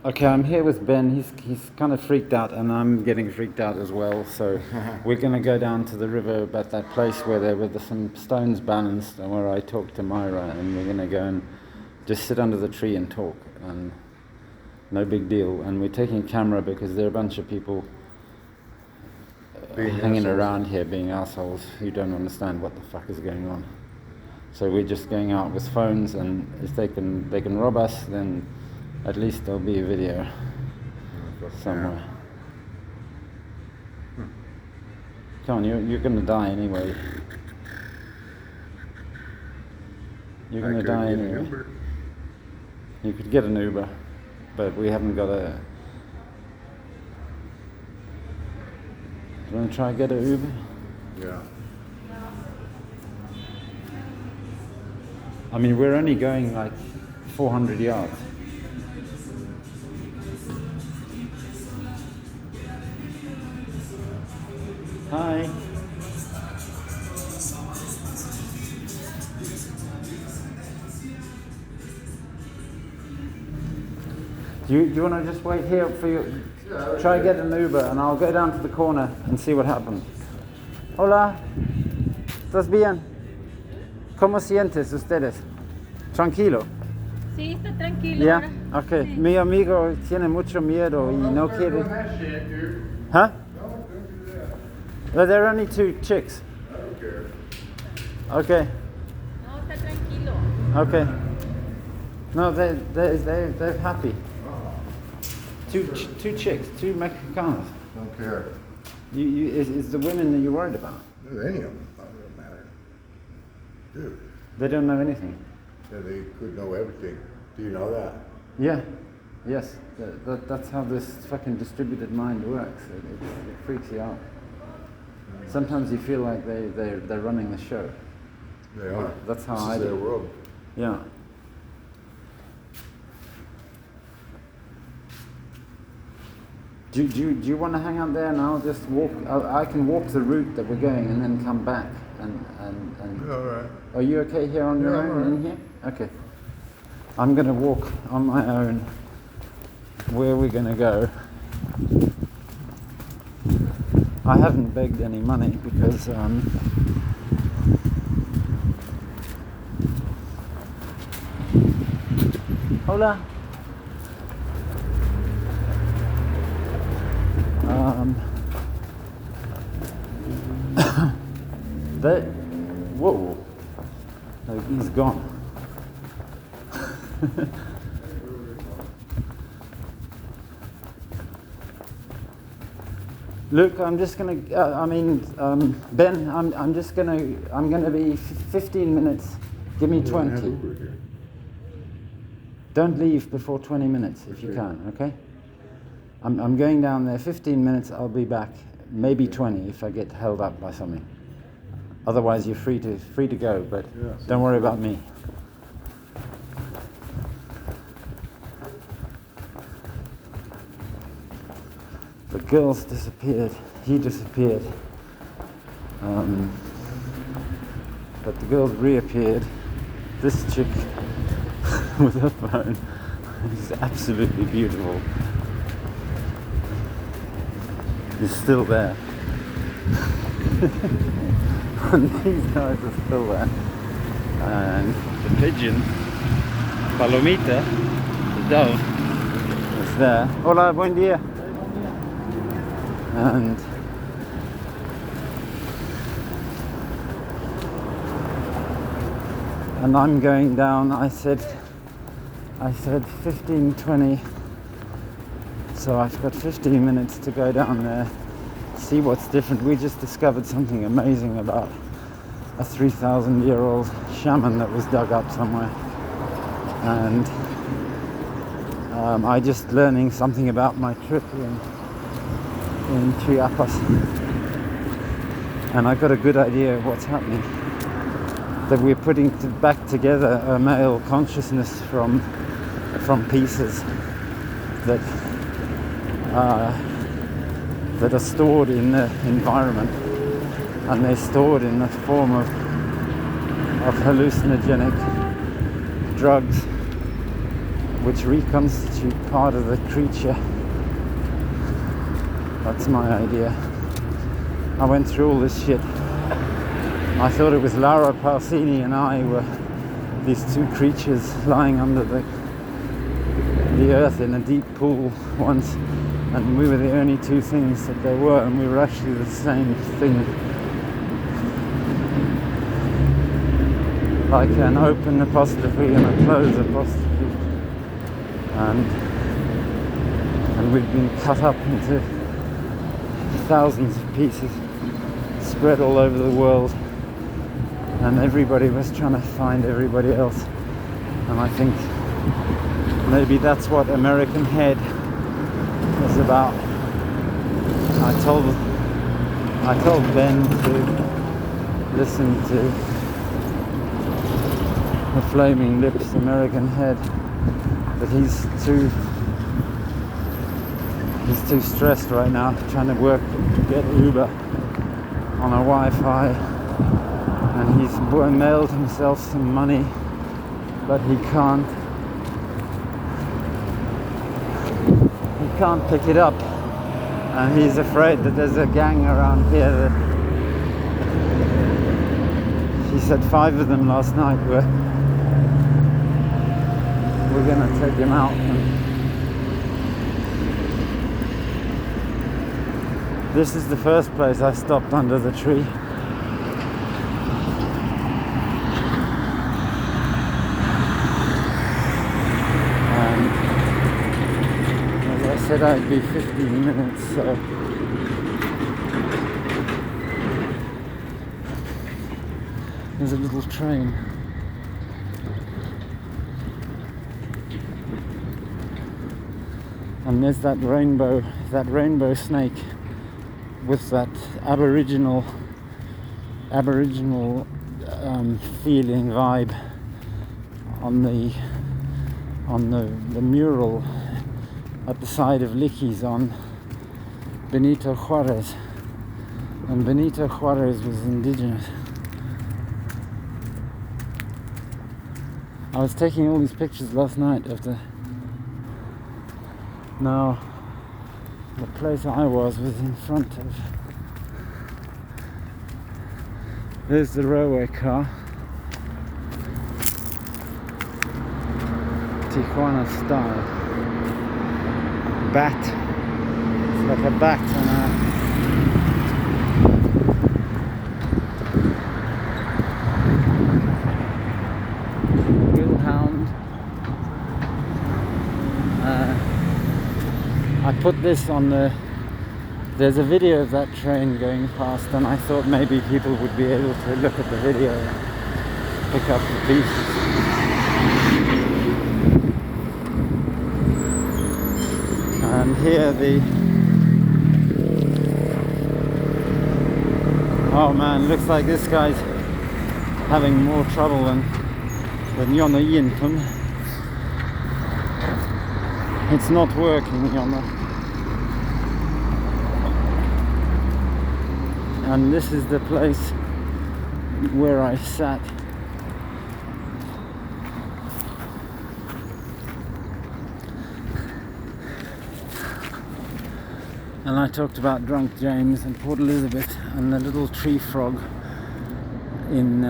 Okay, I'm here with Ben. He's kind of freaked out, and I'm getting freaked out as well. So we're going to go down to the river, about that place where there were some stones balanced, and where I talked to Myra, and we're going to go and just sit under the tree and talk, and no big deal. And we're taking a camera because there are a bunch of people hanging around here being assholes who don't understand what the fuck is going on. So we're just going out with phones, and if they can rob us, then at least there'll be a video somewhere. Come on, you're going to die anyway. You're going to die anyway. You could get an Uber, but we haven't got a... Do you want to try and get an Uber? Yeah. I mean, we're only going like 400 yards. Hi. Do you want to just wait here for you? Try to get an Uber, and I'll go down to the corner and see what happens. Hola. ¿Estás bien? ¿Cómo sientes ustedes? ¿Tranquilo? Sí, está tranquilo. Yeah? Ahora. Okay. Sí. Mi amigo tiene mucho miedo y no quiere... Huh? Well, there are only two chicks. I don't care. Okay. No, está tranquilo. Okay. No, they're happy. Two chicks, two Mexicanos. Don't care. Is the women that you're worried about? Any of them. It doesn't matter. Dude, They don't know anything. they could know everything. Do you know that? Yeah. Yes. That's how this fucking distributed mind works. It freaks you out. Sometimes you feel like they're running the show. They are. That's how this I is do. their world. Yeah. Do you want to hang out there and I'll just walk? I can walk the route that we're going and then come back and. All right. Are you okay here on your Yeah, I'm own all in here? Okay. I'm going to walk on my own. Where we're going to go. I haven't begged any money because Hola. Whoa. No, he's gone. Look, I'm just gonna. Ben, I'm gonna be 15 minutes. Give me 20. Don't leave before 20 minutes if you can. Okay. I'm going down there. 15 minutes. I'll be back. Maybe 20 if I get held up by something. Otherwise, you're free to go. But don't worry about me. The girls disappeared. He disappeared. But the girls reappeared. This chick with her phone is absolutely beautiful. Is still there. And these guys are still there. And the pigeon, Palomita, the dove, is there. Hola, buen día. And I'm going down. I said 15, 20. So I've got 15 minutes to go down there, see what's different. We just discovered something amazing about a 3,000-year-old shaman that was dug up somewhere. And I just learning something about my trip in Chiapas. And I got a good idea of what's happening. That we're putting back together a male consciousness from pieces that are stored in the environment, and they're stored in the form of hallucinogenic drugs which reconstitute part of the creature. That's my idea. I went through all this shit. I thought it was Laura Pausini and I were these two creatures lying under the earth in a deep pool once, and we were the only two things that there were, and we were actually the same thing. Like an open apostrophe and a closed apostrophe. And we've been cut up into thousands of pieces, spread all over the world, and everybody was trying to find everybody else. And I think maybe that's what American Head is about. I told Ben to listen to the Flaming Lips American Head, but he's too stressed right now, trying to get Uber on a Wi-Fi, and he's mailed himself some money, but he can't pick it up, and he's afraid that there's a gang around here that he said 5 of them last night we're gonna take him out. And this is the first place I stopped under the tree. And as I said, I'd be 15 minutes, so there's a little train. And there's that rainbow snake with that aboriginal feeling vibe on the mural at the side of Licky's on Benito Juarez. And Benito Juarez was indigenous. I was taking all these pictures last night of the place I was in front of. There's the railway car. Tijuana style. Bat. It's like a bat on a wheelhound. I put this on there's a video of that train going past, and I thought maybe people would be able to look at the video and pick up the pieces. And here oh man, looks like this guy's having more trouble than Yona Yintum. It's not working, Yona. And this is the place where I sat. And I talked about Drunk James and Port Elizabeth and the little tree frog in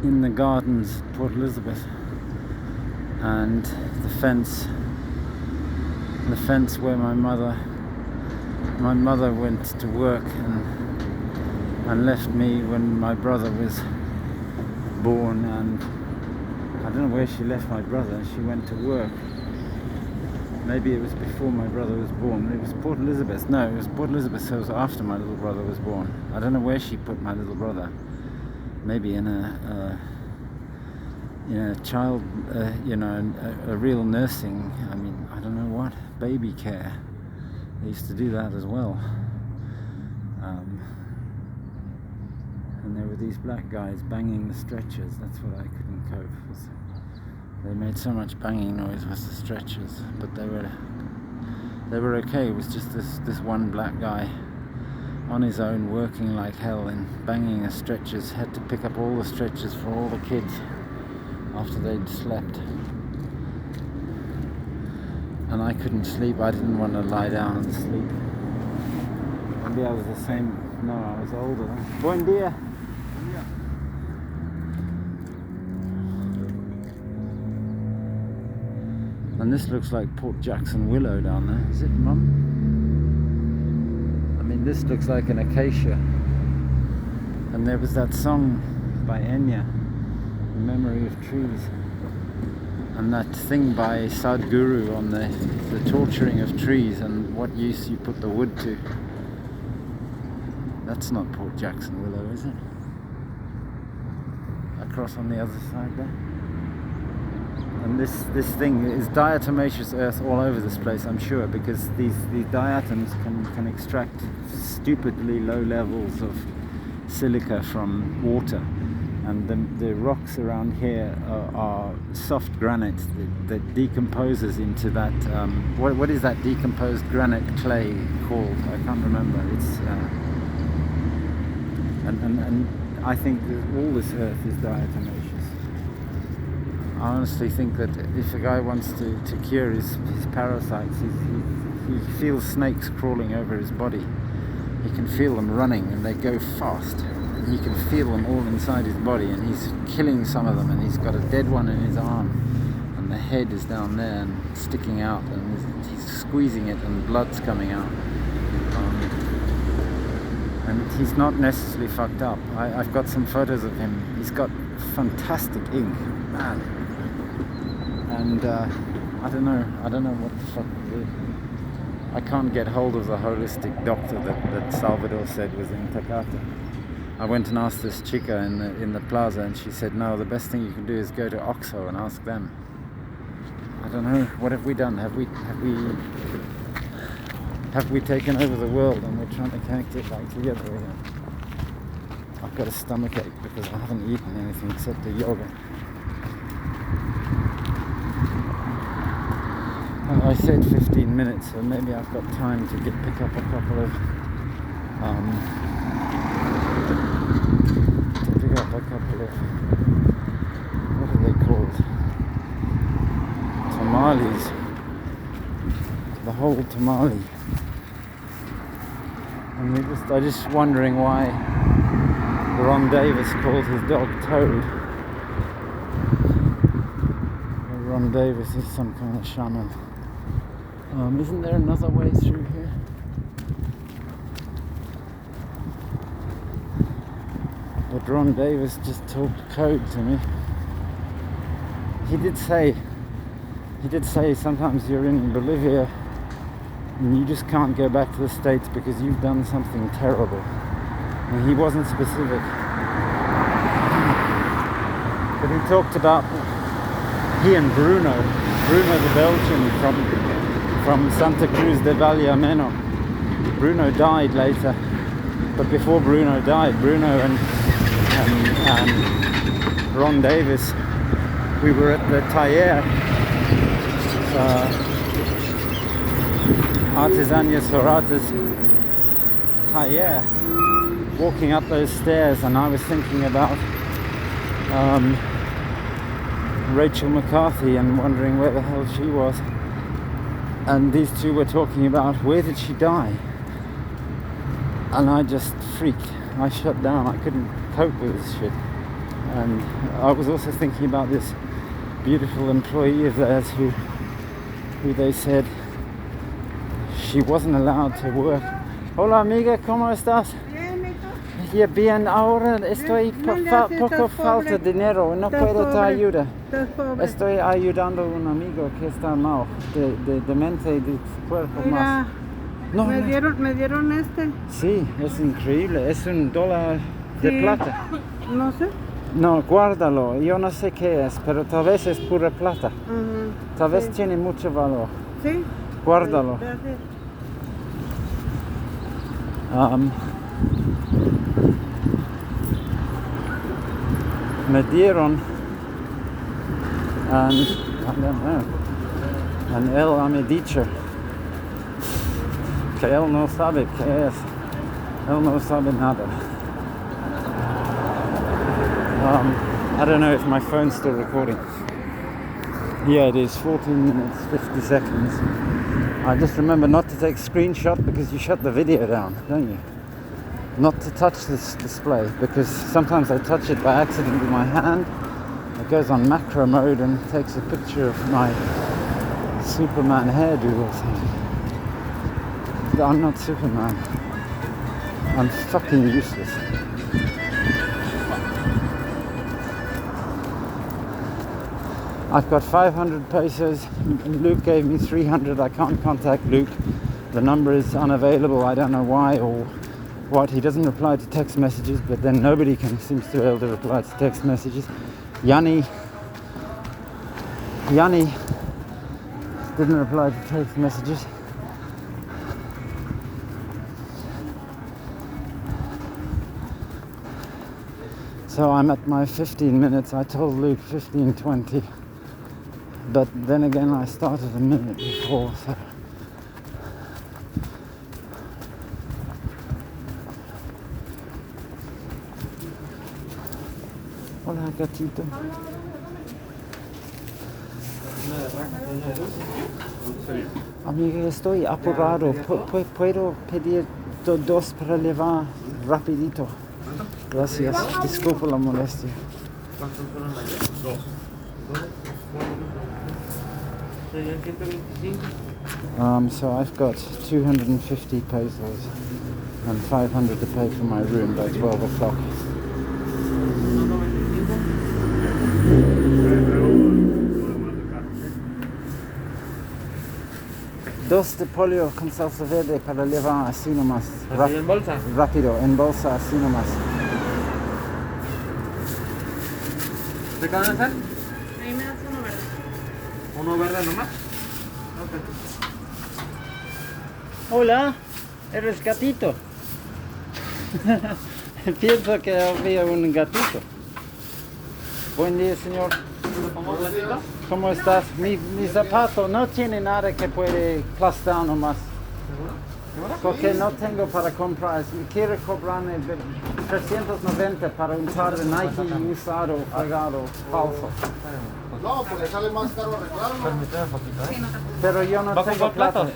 the gardens at Port Elizabeth, and the fence where my mother went to work and left me when my brother was born. And I don't know where she left my brother. She went to work. Maybe it was before my brother was born. It was Port Elizabeth. No, it was Port Elizabeth, so it was after my little brother was born. I don't know where she put my little brother. Maybe in a child, a real nursing. I mean, I don't know what, baby care. They used to do that as well. And there were these black guys banging the stretchers. That's what I couldn't cope with. They made so much banging noise with the stretchers, but they were okay. It was just this one black guy on his own, working like hell and banging the stretchers. Had to pick up all the stretchers for all the kids after they'd slept. And I couldn't sleep. I didn't want to lie down and sleep. Maybe I was the same. No, I was older. Buen dia. And this looks like Port Jackson willow down there. Is it, Mum? I mean, this looks like an acacia. And there was that song by Enya, The Memory of Trees. And that thing by Sadhguru on the torturing of trees and what use you put the wood to. That's not Port Jackson willow, is it? Across on the other side there. And this thing is diatomaceous earth all over this place, I'm sure, because these diatoms can extract stupidly low levels of silica from water. And the rocks around here are soft granite that decomposes into that, what is that decomposed granite clay called? I can't remember. It's and I think that all this earth is diatomaceous. I honestly think that if a guy wants to cure his parasites, he feels snakes crawling over his body. He can feel them running and they go fast. He can feel them all inside his body, and he's killing some of them, and he's got a dead one in his arm, and the head is down there and sticking out, and he's squeezing it and blood's coming out. And he's not necessarily fucked up. I've got some photos of him. He's got fantastic ink, man. And I don't know what the fuck to do. I can't get hold of the holistic doctor that Salvador said was in Tecate. I went and asked this chica in the plaza, and she said, no, the best thing you can do is go to Oxo and ask them. I don't know, what have we done? Have we taken over the world and we're trying to connect it back together again? I've got a stomach ache because I haven't eaten anything except the yogurt. I said 15 minutes, so maybe I've got time to pick up a couple of what are they called? Tamales. The whole tamale. And I'm just wondering why Ron Davis called his dog Toad. Ron Davis is some kind of shaman. Isn't there another way through here? But Ron Davis just talked code to me. He did say sometimes you're in Bolivia and you just can't go back to the States because you've done something terrible. And he wasn't specific. But he talked about he and Bruno the Belgian from Santa Cruz de Vallameno. Bruno died later. But before Bruno died, Bruno and Ron Davis, we were at the taller, Artesania Sorata's taller, walking up those stairs, and I was thinking about Rachel McCarthy and wondering where the hell she was. And these two were talking about where did she die? And I just freaked. I shut down. I couldn't cope with this shit. And I was also thinking about this beautiful employee of theirs who they said she wasn't allowed to work. Hola amiga, ¿cómo estás? Yeah, bien, ahora estoy poco falta dinero, no puedo te ayudar. Estoy ayudando a un amigo que está mal, de mente, de cuerpo más. No, me dieron este. Sí, es increíble, es $1 de plata. No sé. No, guárdalo, yo no sé qué es, pero tal vez es pura plata. Tal vez tiene mucho valor. Sí. Guárdalo. Gracias. Me dieron, and I don't know, and él me dicho que él no sabe qué es, él no sabe nada. I don't know if my phone's still recording. Yeah, it is 14 minutes 50 seconds. I just remember not to take a screenshot because you shut the video down, don't you? Not to touch this display because sometimes I touch it by accident with my hand. It goes on macro mode and takes a picture of my Superman hairdo or something. But I'm not Superman. I'm fucking useless. I've got 500 pesos. Luke gave me 300. I can't contact Luke. The number is unavailable. I don't know why or what. He doesn't reply to text messages, but then nobody seems to be able to reply to text messages. Yanni didn't reply to text messages. So I'm at my 15 minutes. I told Luke 15:20. But then again, I started a minute before, so. Hola, gatito. Amiga, estoy apurado. ¿Puedo pedir dos para llevar rapidito? Gracias. Disculpa la molestia. ¿Cuántos fueron ayer? Dos. ¿Serían 125? So I've got 250 pesos and 500 to pay for my room by 12 o'clock. Dos de pollo con salsa verde para llevar así nomás. ¿Así en bolsa? Rápido, en bolsa así nomás. ¿De cada sal? Ahí me das uno verde. ¿Uno verde nomás? Ok. Hola, eres gatito. Pienso que había un gatito. Buen día, señor. ¿Cómo estás? Mi zapato no tiene nada que puede aplastar nomás. ¿Seguro? Porque no tengo para comprar. Quiero cobrarme 390 para un par de Nike usado, fregado, falso. No, pues le sale más caro arreglarlo. Permíteme un poquito, Pero yo no ¿Va a tengo comprar plata.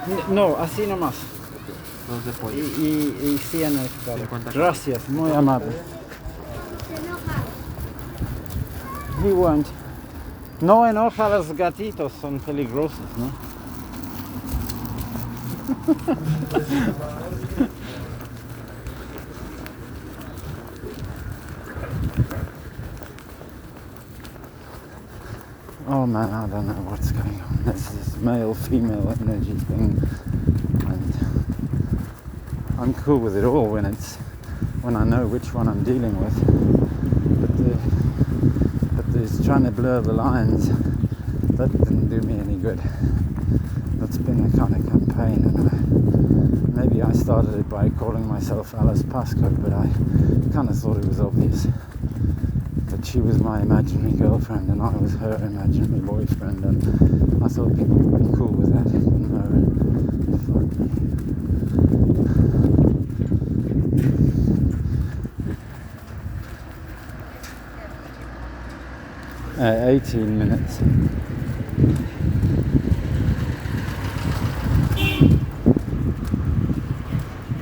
platos? No, así nomás. Dos de pollo. Y 100 extra. 50. Gracias, muy amable. He won't. No enoja a los gatitos, son peligrosos, ¿no? Oh man, I don't know what's going on. This is male-female energy thing, and I'm cool with it all when I know which one I'm dealing with. But there's trying to blur the lines. That didn't do me any good. That's been a kind of campaign, and maybe I started it by calling myself Alice Pasco, but I kind of thought it was obvious that she was my imaginary girlfriend and I was her imaginary boyfriend, and I thought people would be cool with that. No, fuck me. 18 minutes.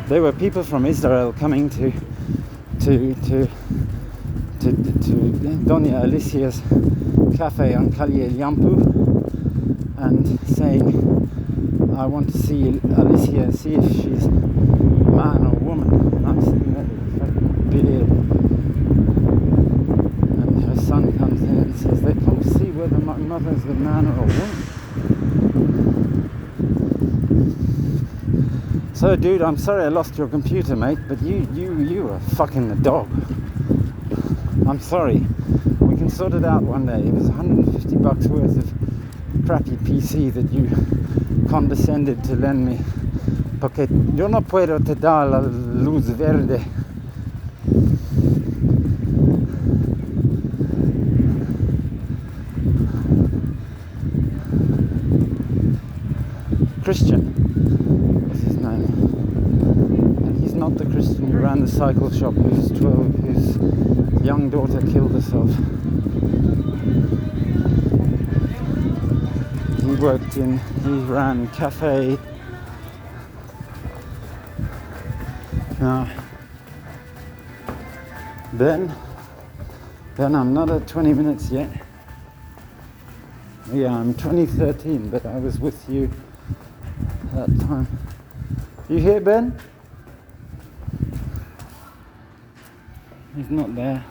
There were people from Israel coming to Doña Alicia's cafe on Calle Yampu and saying, I want to see Alicia, see if she's a man or woman. And I'm sitting there with a fucking beard. And her son comes in and says, they come to see whether my mother's a man or a woman. So dude, I'm sorry I lost your computer, mate, but you were fucking the dog. I'm sorry. We can sort it out one day. It was $150 worth of crappy PC that you condescended to lend me. Porque yo no puedo te dar la luz verde. Christian was his name. And he's not the Christian who ran the cycle shop who's 12, young daughter killed herself. He ran cafe. Now, Ben, I'm not at 20 minutes yet. Yeah, I'm 2013, but I was with you that time. You here, Ben? He's not there.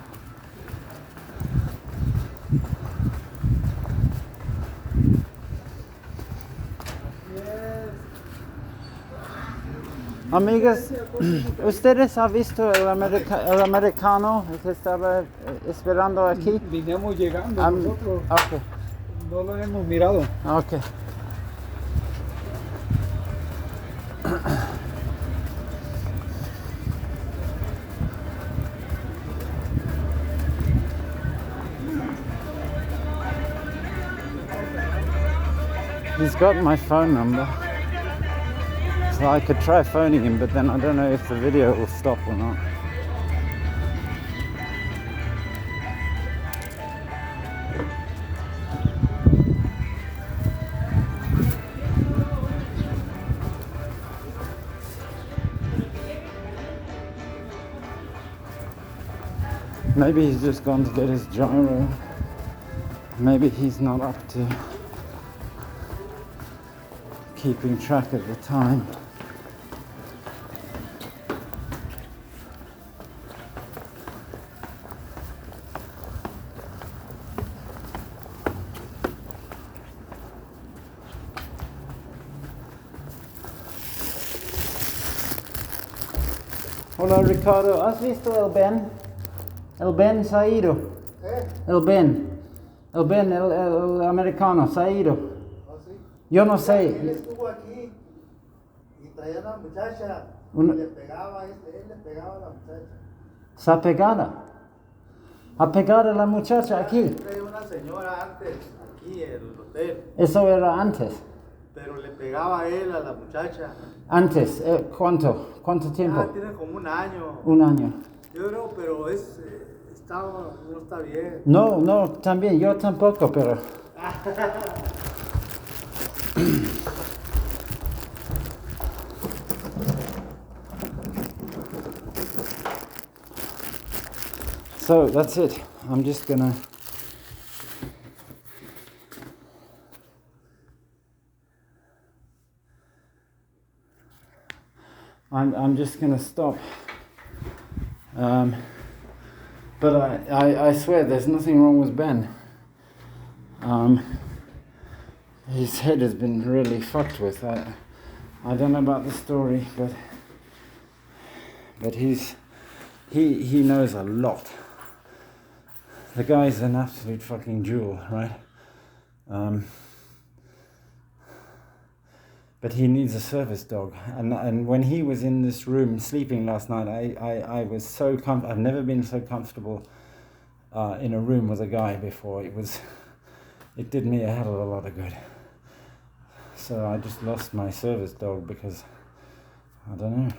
Amigas, ¿ustedes han visto el americano que estaba esperando aquí? Vinimos llegando nosotros. Okay. No lo hemos mirado. Okay. He's got my phone number. So I could try phoning him, but then I don't know if the video will stop or not. Maybe he's just gone to get his gyro. Maybe he's not up to keeping track of the time. Hola Ricardo, ¿has visto el Ben? El Ben se ha ido. El Ben, el americano se ha ido. ¿Ah, sí? Yo no Él sé. estuvo aquí y traía a una muchacha. Una- Y le pegaba a él le pegaba a la muchacha. Se ha pegado. Ha pegado a la muchacha aquí. Traía una señora antes, aquí en el hotel, Eso era antes. pero le pegaba a él, a la muchacha. Antes, ¿cuánto? ¿Cuánto tiempo? Ah, tiene como un año. Un año. Yo creo, pero no está bien. No, también, yo tampoco, pero... So, that's it. I'm just gonna... I'm just gonna stop. But I swear there's nothing wrong with Ben. His head has been really fucked with. I don't know about the story, but he knows a lot. The guy's an absolute fucking jewel, right? But he needs a service dog, and when he was in this room sleeping last night, I was so I've never been so comfortable in a room with a guy before. It did me a hell of a lot of good. So I just lost my service dog because I don't know.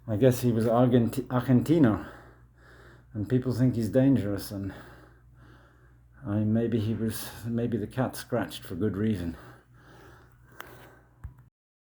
I guess he was Argentino, and people think he's dangerous, and maybe the cat scratched for good reason.